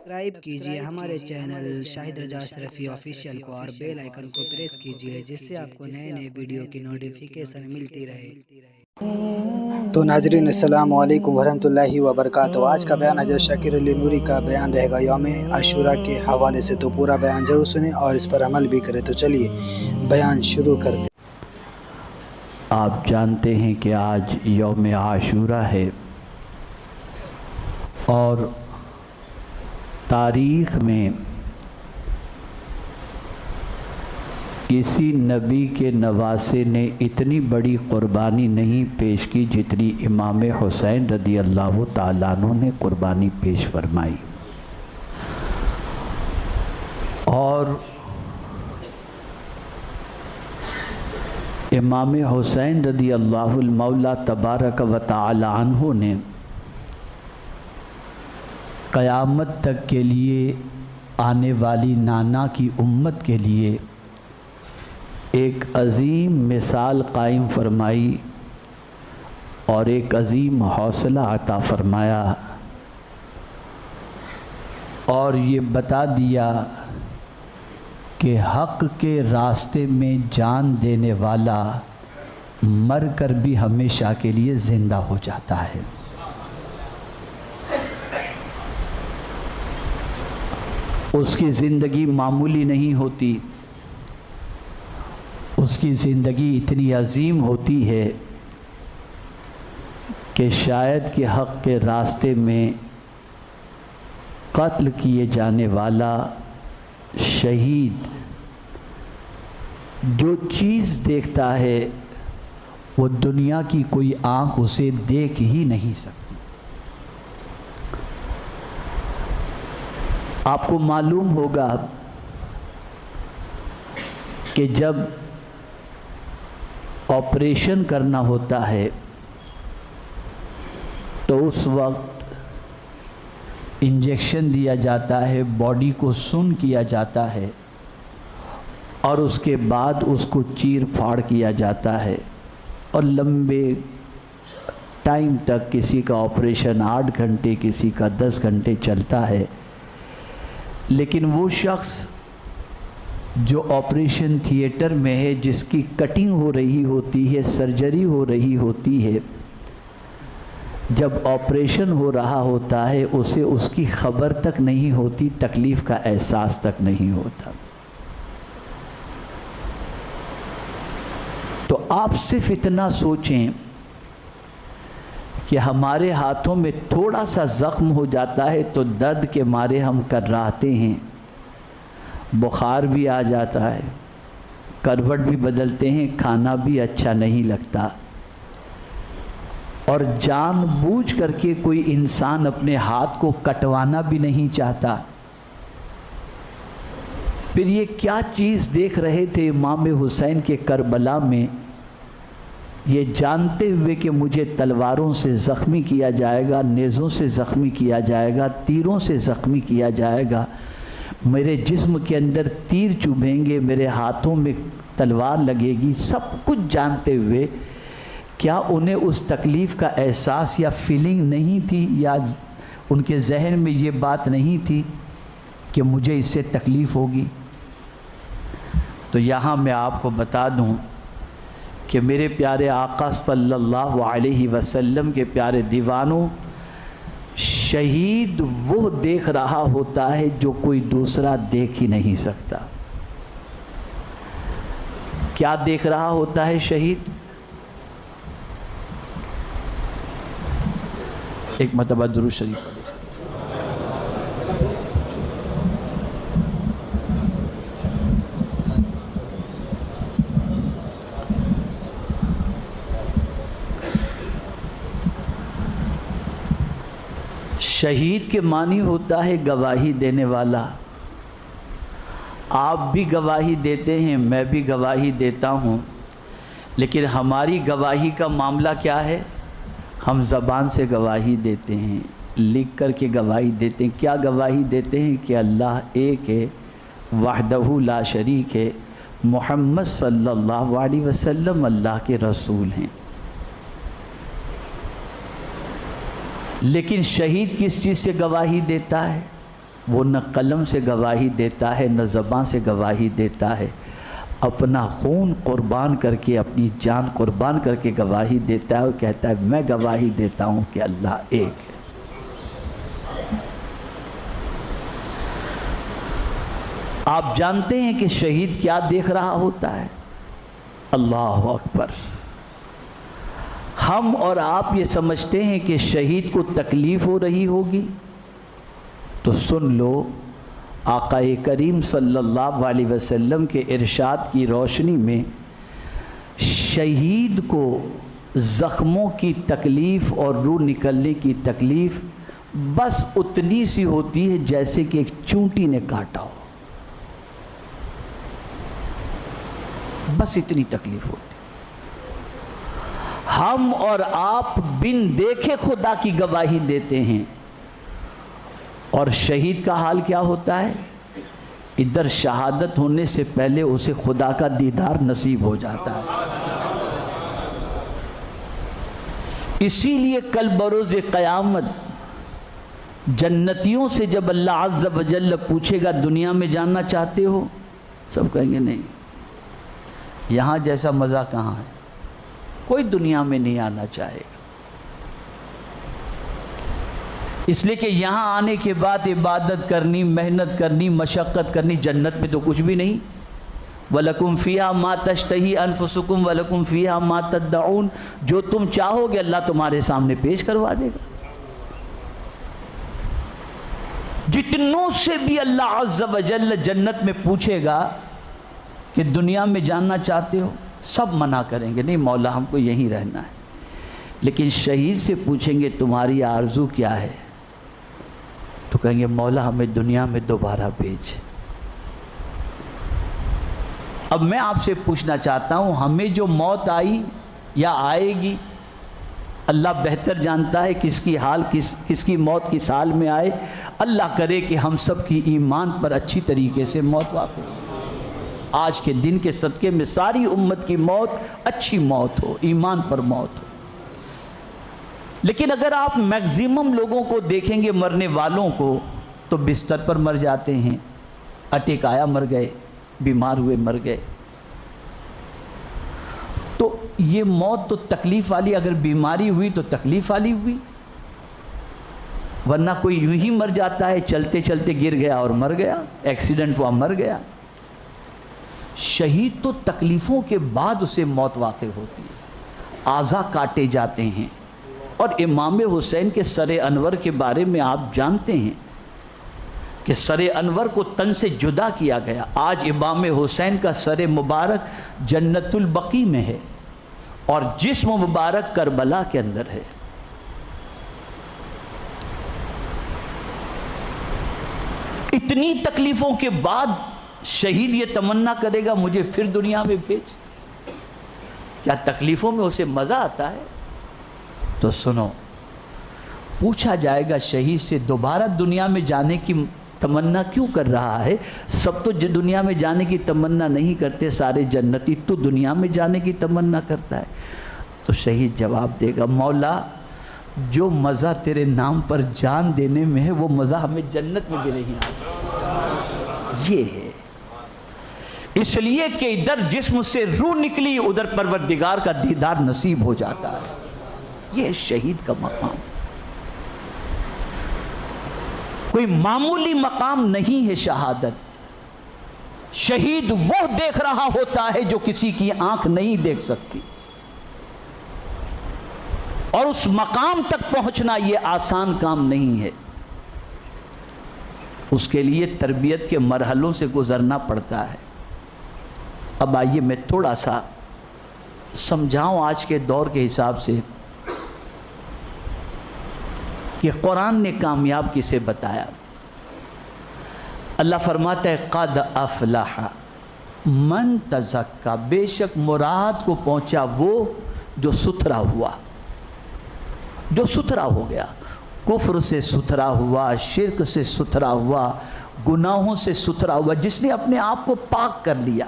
Subscribe کیجئے ہمارے channel شاہد رضا اشرفی official کو اور بیل آئیکن کو پریس کیجئے جس سے آپ کو نئے نئے ویڈیو کی نوٹیفیکیشن ملتی رہے۔ تو ناظرین السلام علیکم ورحمۃ اللہ وبرکاتہ۔ آج کا بیان حضرت شاکر علی نوری کا بیان رہے گا یوم عاشوراء کے حوالے سے، تو پورا بیان ضرور سنیں اور اس پر عمل بھی کریں۔ تو چلیے بیان شروع کرتے ہیں۔ آپ جانتے ہیں کہ آج یوم عاشوراء ہے اور تاریخ میں کسی نبی کے نواسے نے اتنی بڑی قربانی نہیں پیش کی جتنی امام حسین رضی اللہ تعالیٰ عنہ نے قربانی پیش فرمائی۔ اور امام حسین رضی اللہ المولا تبارک و تعالی عنہ نے قیامت تک کے لیے آنے والی نانا کی امت کے لیے ایک عظیم مثال قائم فرمائی اور ایک عظیم حوصلہ عطا فرمایا، اور یہ بتا دیا کہ حق کے راستے میں جان دینے والا مر کر بھی ہمیشہ کے لیے زندہ ہو جاتا ہے۔ اس کی زندگی معمولی نہیں ہوتی، اس کی زندگی اتنی عظیم ہوتی ہے کہ شاید کہ حق کے راستے میں قتل کیے جانے والا شہید جو چیز دیکھتا ہے وہ دنیا کی کوئی آنکھ اسے دیکھ ہی نہیں سکتی۔ آپ کو معلوم ہوگا کہ جب آپریشن کرنا ہوتا ہے تو اس وقت انجیکشن دیا جاتا ہے، باڈی کو سن کیا جاتا ہے اور اس کے بعد اس کو چیر پھاڑ کیا جاتا ہے، اور لمبے ٹائم تک کسی کا آپریشن 8 گھنٹے کسی کا 10 گھنٹے چلتا ہے۔ لیکن وہ شخص جو آپریشن تھیٹر میں ہے، جس کی کٹنگ ہو رہی ہوتی ہے، سرجری ہو رہی ہوتی ہے، جب آپریشن ہو رہا ہوتا ہے اسے اس کی خبر تک نہیں ہوتی، تکلیف کا احساس تک نہیں ہوتا۔ تو آپ صرف اتنا سوچیں کہ ہمارے ہاتھوں میں تھوڑا سا زخم ہو جاتا ہے تو درد کے مارے ہم کراہتے ہیں، بخار بھی آ جاتا ہے، کروٹ بھی بدلتے ہیں، کھانا بھی اچھا نہیں لگتا، اور جان بوجھ کر کے کوئی انسان اپنے ہاتھ کو کٹوانا بھی نہیں چاہتا۔ پھر یہ کیا چیز دیکھ رہے تھے امام حسین کے کربلا میں، یہ جانتے ہوئے کہ مجھے تلواروں سے زخمی کیا جائے گا، نیزوں سے زخمی کیا جائے گا، تیروں سے زخمی کیا جائے گا، میرے جسم کے اندر تیر چبھیں گے، میرے ہاتھوں میں تلوار لگے گی، سب کچھ جانتے ہوئے کیا انہیں اس تکلیف کا احساس یا فیلنگ نہیں تھی، یا ان کے ذہن میں یہ بات نہیں تھی کہ مجھے اس سے تکلیف ہوگی؟ تو یہاں میں آپ کو بتا دوں کہ میرے پیارے آقا صلی اللہ علیہ وسلم کے پیارے دیوانوں، شہید وہ دیکھ رہا ہوتا ہے جو کوئی دوسرا دیکھ ہی نہیں سکتا۔ کیا دیکھ رہا ہوتا ہے شہید؟ ایک مرتبہ درود شریف پڑھیں۔ شہید کے معنی ہوتا ہے گواہی دینے والا۔ آپ بھی گواہی دیتے ہیں، میں بھی گواہی دیتا ہوں، لیکن ہماری گواہی کا معاملہ کیا ہے؟ ہم زبان سے گواہی دیتے ہیں، لکھ کر کے گواہی دیتے ہیں۔ کیا گواہی دیتے ہیں؟ کہ اللہ ایک ہے، وحدہ لا شریک ہے، محمد صلی اللہ علیہ وسلم اللہ کے رسول ہیں۔ لیکن شہید کس چیز سے گواہی دیتا ہے؟ وہ نہ قلم سے گواہی دیتا ہے نہ زبان سے گواہی دیتا ہے، اپنا خون قربان کر کے، اپنی جان قربان کر کے گواہی دیتا ہے اور کہتا ہے میں گواہی دیتا ہوں کہ اللہ ایک ہے۔ آپ جانتے ہیں کہ شہید کیا دیکھ رہا ہوتا ہے؟ اللہ اکبر۔ ہم اور آپ یہ سمجھتے ہیں کہ شہید کو تکلیف ہو رہی ہوگی، تو سن لو آقا کریم صلی اللہ علیہ وسلم کے ارشاد کی روشنی میں شہید کو زخموں کی تکلیف اور روح نکلنے کی تکلیف بس اتنی سی ہوتی ہے جیسے کہ ایک چونٹی نے کاٹا ہو، بس اتنی تکلیف ہوتی۔ ہم اور آپ بن دیکھے خدا کی گواہی دیتے ہیں، اور شہید کا حال کیا ہوتا ہے؟ ادھر شہادت ہونے سے پہلے اسے خدا کا دیدار نصیب ہو جاتا ہے۔ اسی لیے کل بروز قیامت جنتیوں سے جب اللہ عز و جل پوچھے گا دنیا میں جاننا چاہتے ہو؟ سب کہیں گے نہیں، یہاں جیسا مزہ کہاں ہے، کوئی دنیا میں نہیں آنا چاہے گا، اس لیے کہ یہاں آنے کے بعد عبادت کرنی، محنت کرنی، مشقت کرنی، جنت میں تو کچھ بھی نہیں۔ وَلَكُمْ فِيهَا مَا تَشْتَهِي أَنفُسُكُمْ وَلَكُمْ فِيهَا مَا تَدَّعُونَ، جو تم چاہو گے اللہ تمہارے سامنے پیش کروا دے گا۔ جتنوں سے بھی اللہ عز و جل جنت میں پوچھے گا کہ دنیا میں جاننا چاہتے ہو، سب منع کریں گے، نہیں مولا ہم کو یہیں رہنا ہے۔ لیکن شہید سے پوچھیں گے تمہاری آرزو کیا ہے، تو کہیں گے مولا ہمیں دنیا میں دوبارہ بھیج۔ اب میں آپ سے پوچھنا چاہتا ہوں، ہمیں جو موت آئی یا آئے گی، اللہ بہتر جانتا ہے کس کی حال کس کی موت کس حال میں آئے۔ اللہ کرے کہ ہم سب کی ایمان پر اچھی طریقے سے موت واقع ہو، آج کے دن کے صدقے میں ساری امت کی موت اچھی موت ہو، ایمان پر موت ہو۔ لیکن اگر آپ میکزیمم لوگوں کو دیکھیں گے مرنے والوں کو، تو بستر پر مر جاتے ہیں، اٹیک آیا مر گئے، بیمار ہوئے مر گئے۔ تو یہ موت تو تکلیف والی، اگر بیماری ہوئی تو تکلیف والی ہوئی، ورنہ کوئی یوں ہی مر جاتا ہے، چلتے چلتے گر گیا اور مر گیا، ایکسیڈنٹ ہوا مر گیا۔ شہید تو تکلیفوں کے بعد اسے موت واقع ہوتی ہے، اعضاء کاٹے جاتے ہیں۔ اور امام حسین کے سر انور کے بارے میں آپ جانتے ہیں کہ سر انور کو تن سے جدا کیا گیا۔ آج امام حسین کا سر مبارک جنت البقیع میں ہے اور جسم مبارک کربلا کے اندر ہے۔ اتنی تکلیفوں کے بعد شہید یہ تمنا کرے گا مجھے پھر دنیا میں بھیج۔ کیا تکلیفوں میں اسے مزہ آتا ہے؟ تو سنو، پوچھا جائے گا شہید سے دوبارہ دنیا میں جانے کی تمنا کیوں کر رہا ہے؟ سب تو دنیا میں جانے کی تمنا نہیں کرتے، سارے جنتی، تو دنیا میں جانے کی تمنا کرتا ہے۔ تو شہید جواب دے گا مولا جو مزہ تیرے نام پر جان دینے میں ہے وہ مزہ ہمیں جنت میں بھی نہیں آتا۔ یہ ہے اس لیے کہ ادھر جسم سے روح نکلی، ادھر پروردگار کا دیدار نصیب ہو جاتا ہے۔ یہ شہید کا مقام کوئی معمولی مقام نہیں ہے۔ شہادت شہید وہ دیکھ رہا ہوتا ہے جو کسی کی آنکھ نہیں دیکھ سکتی، اور اس مقام تک پہنچنا یہ آسان کام نہیں ہے، اس کے لیے تربیت کے مرحلوں سے گزرنا پڑتا ہے۔ اب آئیے میں تھوڑا سا سمجھاؤں آج کے دور کے حساب سے کہ قرآن نے کامیاب کسے بتایا۔ اللہ فرماتا ہے قد افلح من تزکا، بے شک مراد کو پہنچا وہ جو ستھرا ہوا، جو ستھرا ہو گیا، کفر سے ستھرا ہوا، شرک سے ستھرا ہوا، گناہوں سے ستھرا ہوا، جس نے اپنے آپ کو پاک کر لیا،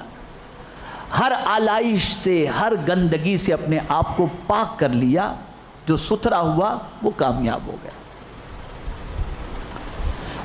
ہر آلائش سے، ہر گندگی سے اپنے آپ کو پاک کر لیا، جو ستھرا ہوا وہ کامیاب ہو گیا۔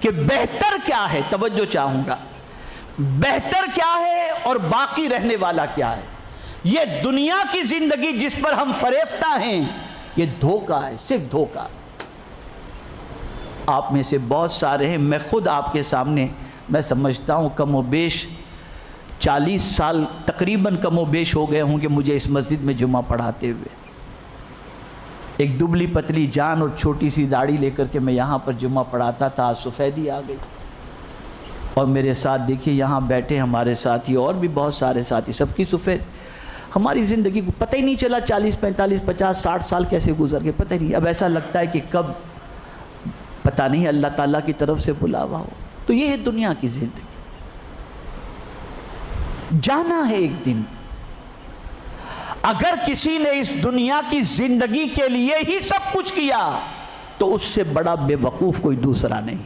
کہ بہتر کیا ہے، توجہ چاہوں گا، بہتر کیا ہے اور باقی رہنے والا کیا ہے۔ یہ دنیا کی زندگی جس پر ہم فریفتہ ہیں یہ دھوکہ ہے، صرف دھوکہ۔ آپ میں سے بہت سارے ہیں، میں خود آپ کے سامنے میں سمجھتا ہوں کم و بیش 40 سال تقریباً کم و بیش ہو گئے ہوں کہ مجھے اس مسجد میں جمعہ پڑھاتے ہوئے۔ ایک دبلی پتلی جان اور چھوٹی سی داڑھی لے کر کے میں یہاں پر جمعہ پڑھاتا تھا، آج سفیدی آ گئی، اور میرے ساتھ دیکھیے یہاں بیٹھے ہمارے ساتھی اور بھی بہت سارے ساتھی، سب کی سفید۔ ہماری زندگی کو پتہ ہی نہیں چلا 40 45 50 60 سال کیسے گزر گئے، پتہ ہی نہیں۔ اب ایسا لگتا ہے کہ کب پتہ نہیں اللہ تعالیٰ کی طرف سے بلاوا ہو۔ تو یہ ہے دنیا کی زندگی، جانا ہے ایک دن۔ اگر کسی نے اس دنیا کی زندگی کے لیے ہی سب کچھ کیا تو اس سے بڑا بے وقوف کوئی دوسرا نہیں۔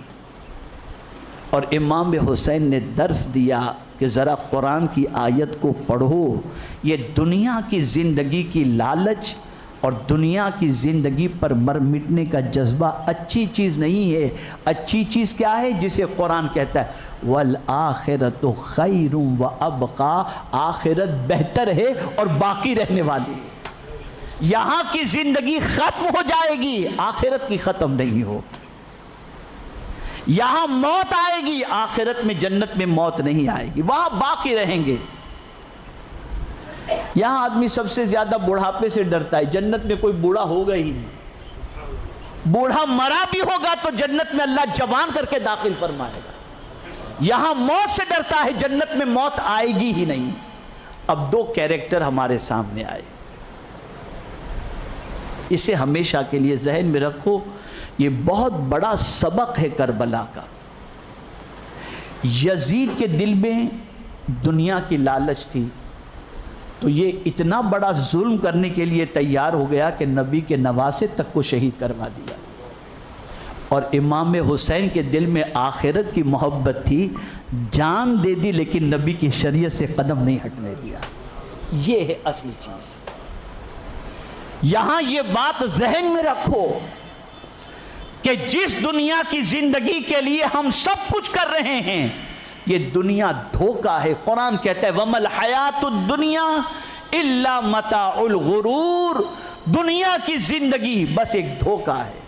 اور امام حسین نے درس دیا کہ ذرا قرآن کی آیت کو پڑھو، یہ دنیا کی زندگی کی لالچ اور دنیا کی زندگی پر مر مٹنے کا جذبہ اچھی چیز نہیں ہے۔ اچھی چیز کیا ہے؟ جسے قرآن کہتا ہے وَالْآخِرَةُ خَيْرٌ وَأَبْقَىٰ، آخرت بہتر ہے اور باقی رہنے والی ہے۔ یہاں کی زندگی ختم ہو جائے گی، آخرت کی ختم نہیں ہوگی۔ یہاں موت آئے گی، آخرت میں جنت میں موت نہیں آئے گی، وہاں باقی رہیں گے۔ یہاں آدمی سب سے زیادہ بڑھاپے سے ڈرتا ہے، جنت میں کوئی بوڑھا ہوگا ہی نہیں۔ بوڑھا مرا بھی ہوگا تو جنت میں اللہ جوان کر کے داخل فرمائے گا۔ یہاں موت سے ڈرتا ہے، جنت میں موت آئے گی ہی نہیں۔ اب دو کیریکٹر ہمارے سامنے آئے، اسے ہمیشہ کے لیے ذہن میں رکھو، یہ بہت بڑا سبق ہے کربلا کا۔ یزید کے دل میں دنیا کی لالچ تھی تو یہ اتنا بڑا ظلم کرنے کے لیے تیار ہو گیا کہ نبی کے نواسے تک کو شہید کروا دیا۔ اور امام حسین کے دل میں آخرت کی محبت تھی، جان دے دی لیکن نبی کی شریعت سے قدم نہیں ہٹنے دیا۔ یہ ہے اصلی چیز۔ یہاں یہ بات ذہن میں رکھو کہ جس دنیا کی زندگی کے لیے ہم سب کچھ کر رہے ہیں یہ دنیا دھوکہ ہے۔ قرآن کہتا ہے وَمَا الْحَيَاةُ الدُّنْيَا إِلَّا مَتَاعُ الْغُرُورِ، دنیا کی زندگی بس ایک دھوکہ ہے،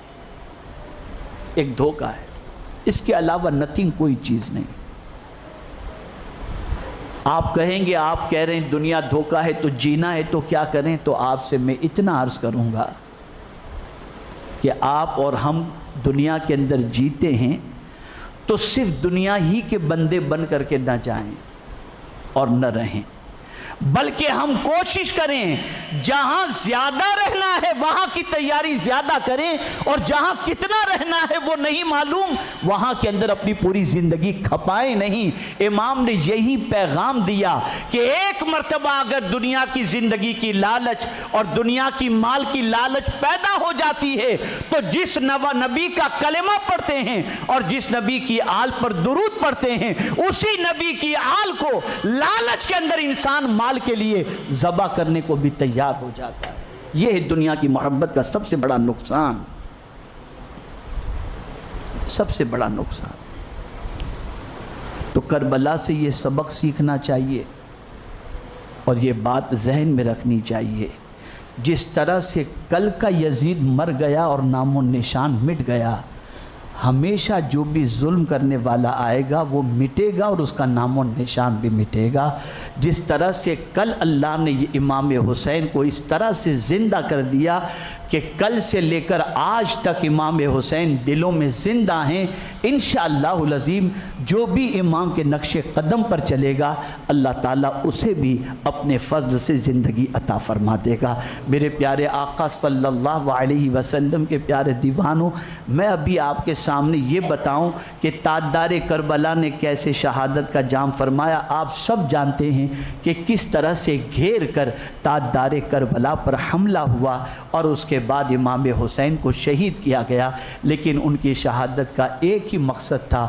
ایک دھوکہ ہے، اس کے علاوہ نتھنگ، کوئی چیز نہیں۔ آپ کہیں گے آپ کہہ رہے ہیں دنیا دھوکہ ہے تو جینا ہے تو کیا کریں؟ تو آپ سے میں اتنا عرض کروں گا کہ آپ اور ہم دنیا کے اندر جیتے ہیں تو صرف دنیا ہی کے بندے بن کر کے نہ جائیں اور نہ رہیں، بلکہ ہم کوشش کریں جہاں زیادہ رہنا ہے وہاں کی تیاری زیادہ کریں، اور جہاں کتنا رہنا ہے وہ نہیں معلوم وہاں کے اندر اپنی پوری زندگی کھپائیں نہیں۔ امام نے یہی پیغام دیا کہ ایک مرتبہ اگر دنیا کی زندگی کی لالچ اور دنیا کی مال کی لالچ پیدا ہو جاتی ہے تو جس نبی کا کلمہ پڑھتے ہیں اور جس نبی کی آل پر درود پڑھتے ہیں اسی نبی کی آل کو لالچ کے اندر انسان مال کے لیے ذبح کرنے کو بھی تیار ہو جاتا ہے۔ یہ ہے دنیا کی محبت کا سب سے بڑا نقصان، سب سے بڑا نقصان۔ تو کربلا سے یہ سبق سیکھنا چاہیے اور یہ بات ذہن میں رکھنی چاہیے، جس طرح سے کل کا یزید مر گیا اور نام و نشان مٹ گیا، ہمیشہ جو بھی ظلم کرنے والا آئے گا وہ مٹے گا اور اس کا نام و نشان بھی مٹے گا۔ جس طرح سے کل اللہ نے یہ امام حسین کو اس طرح سے زندہ کر دیا کہ کل سے لے کر آج تک امام حسین دلوں میں زندہ ہیں، انشاءاللہ العظیم جو بھی امام کے نقش قدم پر چلے گا اللہ تعالیٰ اسے بھی اپنے فضل سے زندگی عطا فرما دے گا۔ میرے پیارے آقا صلی اللہ علیہ وسلم کے پیارے دیوانوں، میں ابھی آپ کے سامنے یہ بتاؤں کہ تاجدار کربلا نے کیسے شہادت کا جام فرمایا۔ آپ سب جانتے ہیں کہ کس طرح سے گھیر کر تاجدار کربلا پر حملہ ہوا اور اس کے بعد امام حسین کو شہید کیا گیا، لیکن ان کی شہادت کا ایک ہی مقصد تھا